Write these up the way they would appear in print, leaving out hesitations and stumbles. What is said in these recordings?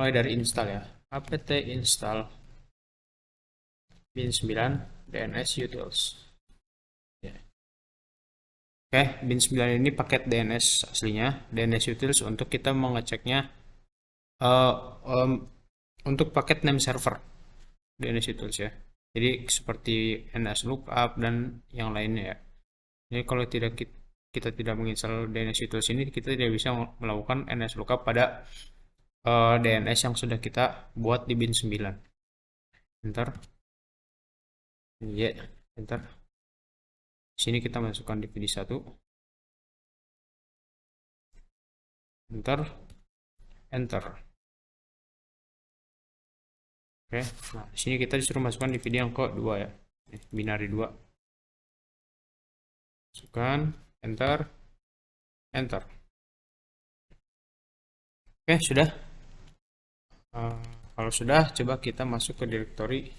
Mulai dari install ya. apt install bin9 DNS utils. Ya. Oke, bin9 ini paket DNS aslinya, DNS utils untuk kita mengeceknya eh, em, untuk paket name server DNS utils ya. Jadi seperti NS lookup dan yang lainnya ya. Jadi kalau kita tidak menginstal DNS utils ini, kita tidak bisa melakukan NS lookup pada DNS yang sudah kita buat di bin9. Enter. Ya, enter. Sini kita masukkan DVD1. Enter. Enter. Oke. Nah, di sini kita disuruh masukkan DVD yang kedua ya. Binary 2. Masukkan. Enter. Enter. Oke, sudah. Kalau sudah, coba kita masuk ke direktori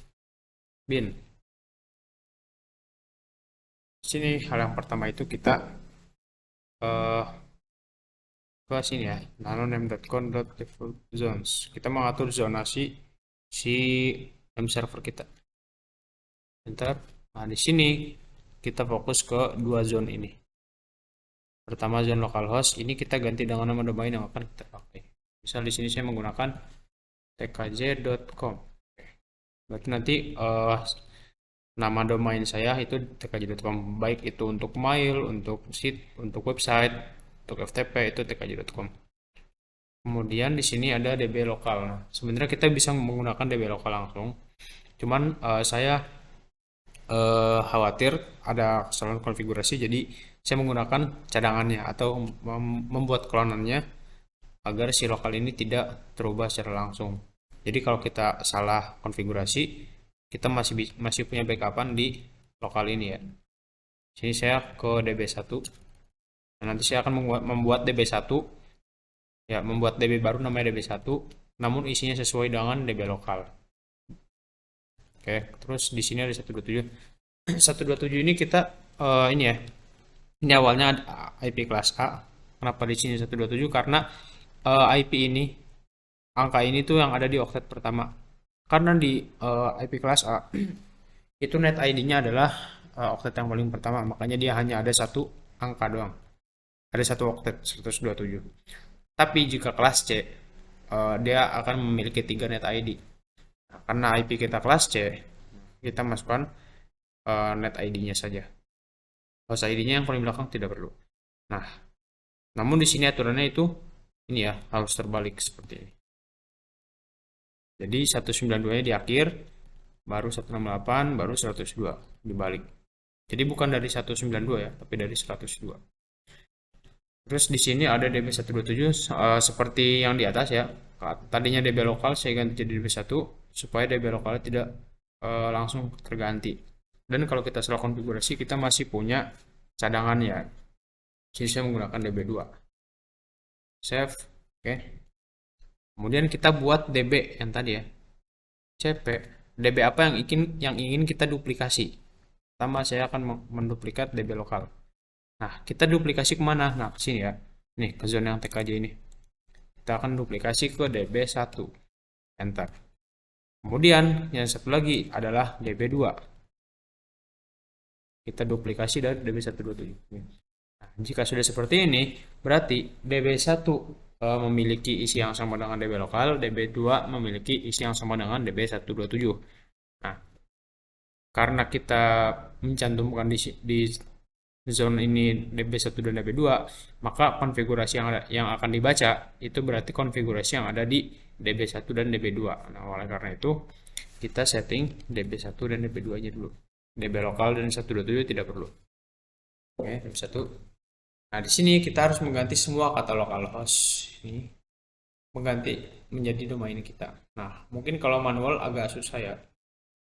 bin. Di sini hal yang pertama itu kita uh, ke sini ya, nanoname.conf.default_zones. Kita mengatur zonasi si name server kita. Enter. Nah, di sini kita fokus ke dua zone ini. Pertama zone localhost, ini kita ganti dengan nama domain yang akan kita pakai. Misal di sini saya menggunakan tkj.com. Berarti nanti nama domain saya itu tkj.com, baik itu untuk mail, untuk sheet, untuk website, untuk FTP itu tkj.com. Kemudian di sini ada DB lokal. Nah, sebenarnya kita bisa menggunakan DB lokal langsung. Cuman saya khawatir ada kesalahan konfigurasi, jadi saya menggunakan cadangannya atau membuat klonannya agar si lokal ini tidak terubah secara langsung. Jadi kalau kita salah konfigurasi, kita masih punya backupan di lokal ini ya. Sini saya ke DB1. Nah, nanti saya akan membuat DB1 ya, membuat DB baru namanya DB1, namun isinya sesuai dengan DB lokal. Oke, terus di sini ada 127. 127 ini kita ini ya. Ini awalnya ada IP kelas A. Kenapa di sini 127? Karena IP ini, angka ini tuh yang ada di oktet pertama. Karena di IP kelas A itu net ID-nya adalah oktet yang paling pertama, makanya dia hanya ada satu angka doang. Ada satu oktet 127. Tapi jika kelas C, dia akan memiliki 3 net ID. Nah, karena IP kita kelas C, kita masukkan net ID-nya saja. Host ID-nya yang paling belakang tidak perlu. Nah, namun di sini aturannya itu ini ya, harus terbalik seperti ini. Jadi 192-nya di akhir, baru 168, baru 102 dibalik. Jadi bukan dari 192 ya, tapi dari 102. Terus di sini ada DB127 seperti yang di atas ya. Tadinya DB lokal saya ganti jadi DB1 supaya DB lokal tidak langsung terganti. Dan kalau kita salah konfigurasi, kita masih punya cadangan ya. Jadi saya menggunakan DB2. Save. Oke. Kemudian kita buat DB yang tadi ya. CP. DB apa yang ingin kita duplikasi. Pertama saya akan menduplikat DB lokal. Nah, kita duplikasi kemana? Nah, ke sini ya. Nih, ke zona yang TKJ ini. Kita akan duplikasi ke DB1. Enter. Kemudian, yang satu lagi adalah DB2. Kita duplikasi dari DB127. Nah, jika sudah seperti ini, berarti DB1 memiliki isi yang sama dengan DB lokal, DB2 memiliki isi yang sama dengan DB127. Nah, karena kita mencantumkan di zone ini DB1 dan DB2, maka konfigurasi yang akan dibaca itu berarti konfigurasi yang ada di DB1 dan DB2. Nah, oleh karena itu kita setting DB1 dan DB2-nya dulu. DB lokal dan 127 tidak perlu. Oke, DB1. Nah, di sini kita harus mengganti semua kata localhost ini mengganti menjadi domain kita. Nah, mungkin kalau manual agak susah ya.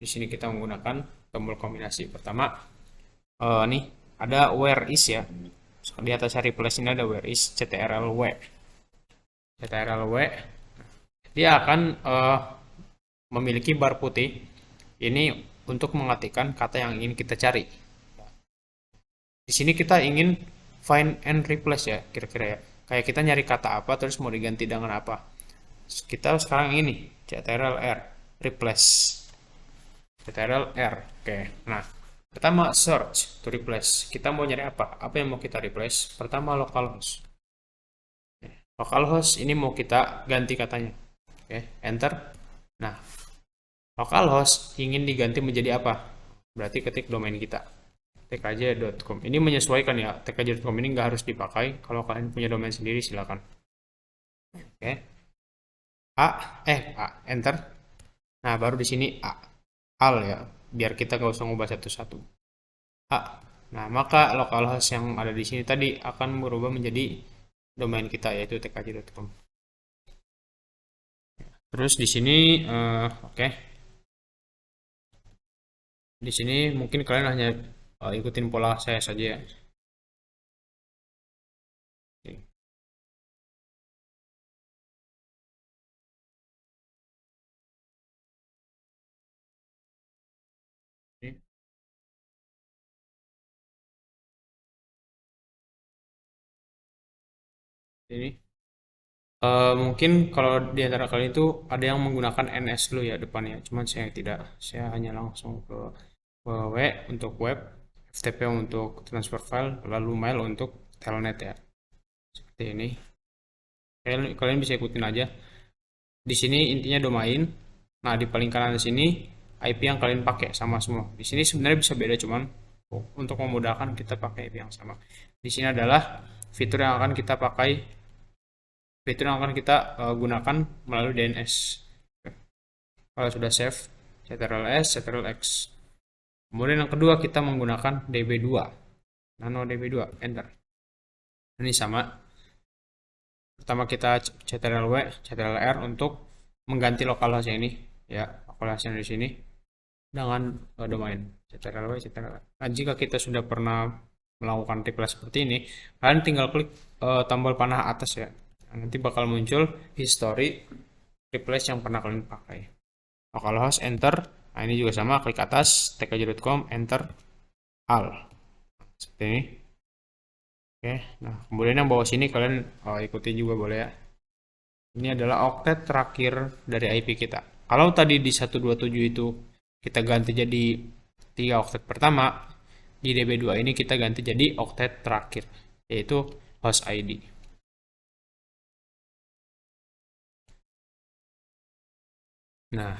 Di sini kita menggunakan tombol kombinasi. Pertama, nih ada where is ya. Di atas replace ini ada where is ctrl-w. Ctrl-w dia akan memiliki bar putih ini untuk mengetikkan kata yang ingin kita cari. Di sini kita ingin find and replace ya, kira-kira ya. Kayak kita nyari kata apa terus mau diganti dengan apa. kita sekarang ini ctrl-r replace, ctrl-r. Oke, nah pertama search to replace, kita mau nyari apa yang mau kita replace. Pertama localhost. Localhost ini mau kita ganti katanya. Oke, enter. Nah, localhost ingin diganti menjadi apa? Berarti ketik domain kita, tkj.com. Ini menyesuaikan ya, tkj.com ini nggak harus dipakai. Kalau kalian punya domain sendiri silakan. Oke, enter. Nah, baru di sini al ya, biar kita nggak usah ngubah satu-satu. Nah, maka localhost yang ada di sini tadi akan berubah menjadi domain kita, yaitu tkj.com. Terus di sini, oke. Di sini mungkin kalian hanya ikutin pola saya saja ya. Oke. Ini mungkin kalau di antara kalian itu ada yang menggunakan NS dulu ya depannya, cuman saya tidak. Saya hanya langsung ke W untuk web, FTP untuk transfer file, lalu mail untuk telnet ya. Seperti ini. Kalian bisa ikutin aja. Di sini intinya domain. Nah, di paling kanan di sini IP yang kalian pakai sama semua. Di sini sebenarnya bisa beda, cuman untuk memudahkan kita pakai IP yang sama. Di sini adalah fitur yang akan kita pakai, fitur yang akan kita gunakan melalui DNS. Kalau sudah save, ctrl-s, ctrl-x. Kemudian yang kedua kita menggunakan db2, nano db2, enter. Ini sama. Pertama kita ctrl-w, ctrl-r untuk mengganti localhost yang ini ya, localhost yang di sini dengan domain, ctrl-w, ctrl-r. Nah, jika kita sudah pernah melakukan replace seperti ini, kalian tinggal klik tombol panah atas ya. Nanti bakal muncul history replace yang pernah kalian pakai. Localhost, enter. Nah, ini juga sama, klik atas tkj.com, enter al. Seperti ini. Oke, nah kemudian yang bawah sini kalian ikuti juga boleh ya. Ini adalah oktet terakhir dari IP kita. Kalau tadi di 127 itu kita ganti jadi 3 oktet pertama, di DB2 ini kita ganti jadi oktet terakhir, yaitu host ID. Nah,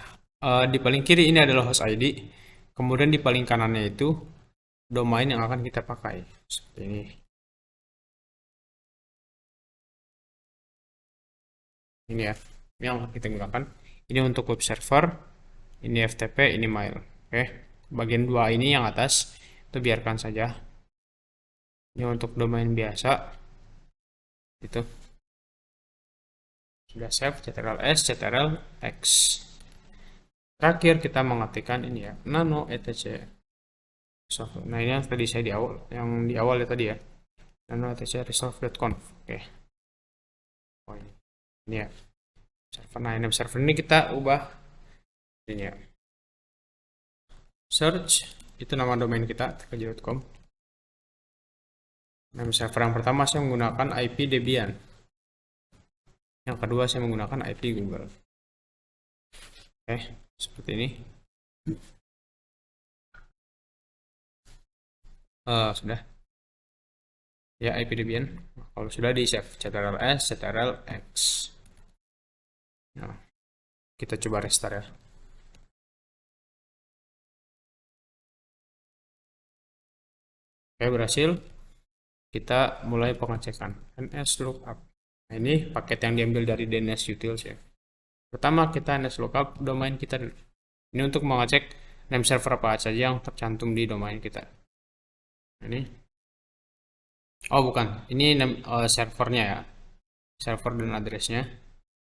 di paling kiri ini adalah host ID, kemudian di paling kanannya itu domain yang akan kita pakai. Seperti ini. Ini ya, ini yang kita gunakan. Ini untuk web server, ini FTP, ini mail. Oke, bagian dua ini yang atas itu biarkan saja. Ini untuk domain biasa. Itu sudah save, ctrl-s, ctrl-x. Terakhir kita mengetikkan ini ya, nano etc. Nah, ini yang tadi saya di awal ya tadi ya, nano etc resolve.conf. Oke. Oh, ini ya server. Nah, ini server ini kita ubah ini ya, search itu nama domain kita tkj.com. Nama server yang pertama saya menggunakan IP Debian, yang kedua saya menggunakan IP Google. Oke, seperti ini. Sudah ya, IP Debian. Kalau sudah di save, ctrl-s, ctrl-x. Nah, kita coba restart ya. Oke, berhasil. Kita mulai pengecekan nslookup. Nah, ini paket yang diambil dari DNS utils ya. Pertama kita nslookup domain kita dulu. Ini untuk mengecek name server apa saja yang tercantum di domain kita. Ini, oh bukan, ini servernya ya, server dan addressnya.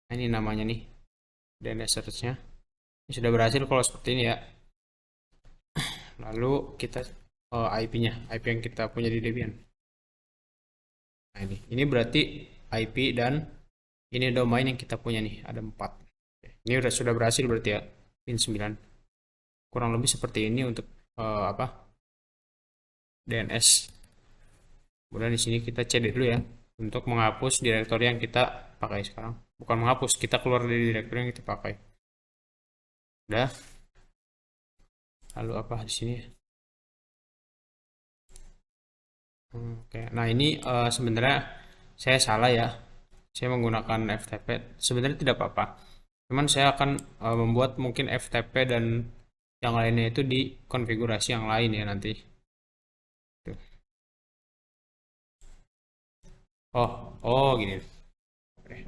Nah, ini namanya nih, DNS search-nya. Ini sudah berhasil kalau seperti ini ya. Lalu kita IP-nya, IP yang kita punya di Debian. Nah, ini berarti IP dan ini domain yang kita punya nih, ada 4. Ini sudah berhasil berarti ya, pin 9. Kurang lebih seperti ini untuk DNS. Kemudian di sini kita cd dulu ya untuk menghapus direktori yang kita pakai sekarang. bukan menghapus, kita keluar dari directory yang kita pakai. Udah. Lalu apa di sini? Oke. Nah, ini sebenarnya saya salah ya. Saya menggunakan FTP. Sebenarnya tidak apa-apa. Cuman saya akan membuat mungkin FTP dan yang lainnya itu di konfigurasi yang lain ya nanti. Tuh. Oh, gini. Oke,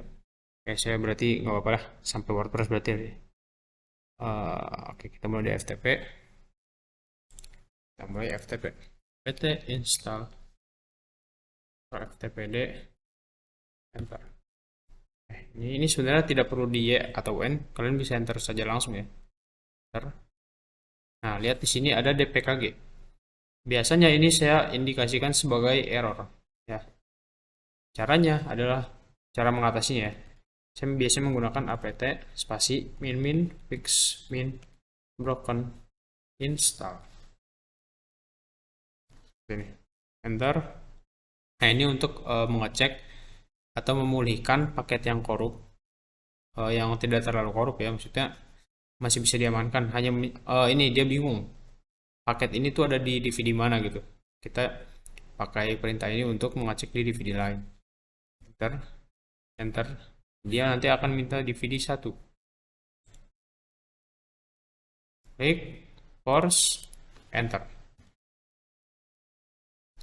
Oke, saya berarti nggak apa-apa lah. Sampai WordPress berarti. Oke, kita mulai di FTP. Kita mulai FTP. pt install ftpd enter. Ini sebenarnya tidak perlu di Y atau N, kalian bisa enter saja langsung ya. Enter. Nah, lihat di sini ada dpkg. Biasanya ini saya indikasikan sebagai error. Ya, caranya adalah cara mengatasinya ya. Saya biasanya menggunakan apt spasi min fix min broken install. Ini enter. Nah, ini untuk mengecek atau memulihkan paket yang korup, yang tidak terlalu korup ya, maksudnya masih bisa diamankan. Hanya ini dia bingung paket ini tuh ada di DVD mana gitu. Kita pakai perintah ini untuk mengecek di DVD lain. Enter, enter. Dia nanti akan minta DVD 1. Klik, force, enter.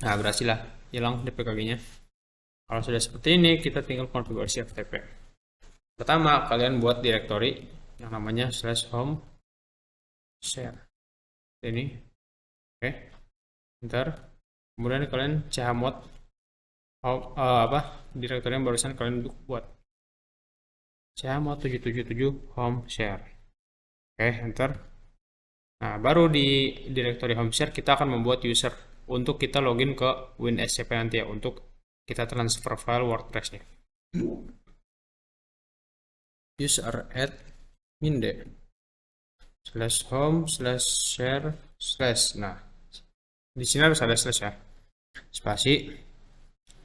Nah, berhasil lah hilang dpkg-nya. Kalau sudah seperti ini, kita tinggal konfigurasi FTP. Pertama, kalian buat directory yang namanya /home share. Ini, oke, enter. Kemudian kalian chmod directory yang barusan kalian buat. chmod 777 home share. Oke, enter. Nah, baru di directory home share kita akan membuat user untuk kita login ke WinSCP nanti ya, untuk kita transfer file WordPress-nya. User @minde /home/share/ nah, di sini harus ada slash ya, spasi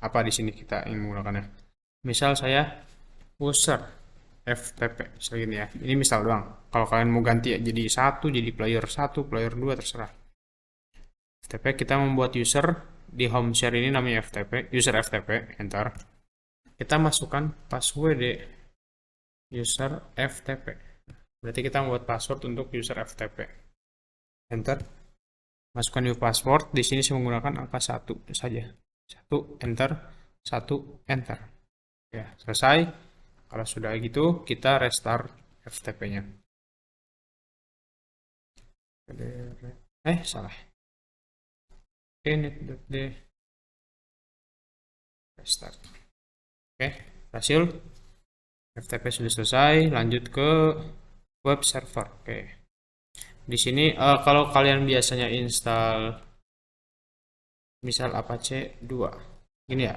apa di sini kita ingin menggunakannya. Misal saya user FTP segini ya, ini misal doang. Kalau kalian mau ganti ya, jadi jadi player 1, player 2 terserah. FTP kita membuat user di home share ini namanya FTP, user FTP, enter. Kita masukkan password user FTP. Berarti kita membuat password untuk user FTP. Enter. Masukkan new password. Di sini saya menggunakan angka 1 saja. 1 enter, 1 enter. Ya, selesai. Kalau sudah gitu, kita restart FTP-nya. Salah. Net.d restart. Oke, berhasil. FTP sudah selesai. Lanjut ke web server. Oke. Di sini kalau kalian biasanya install misal Apache 2. Gini ya.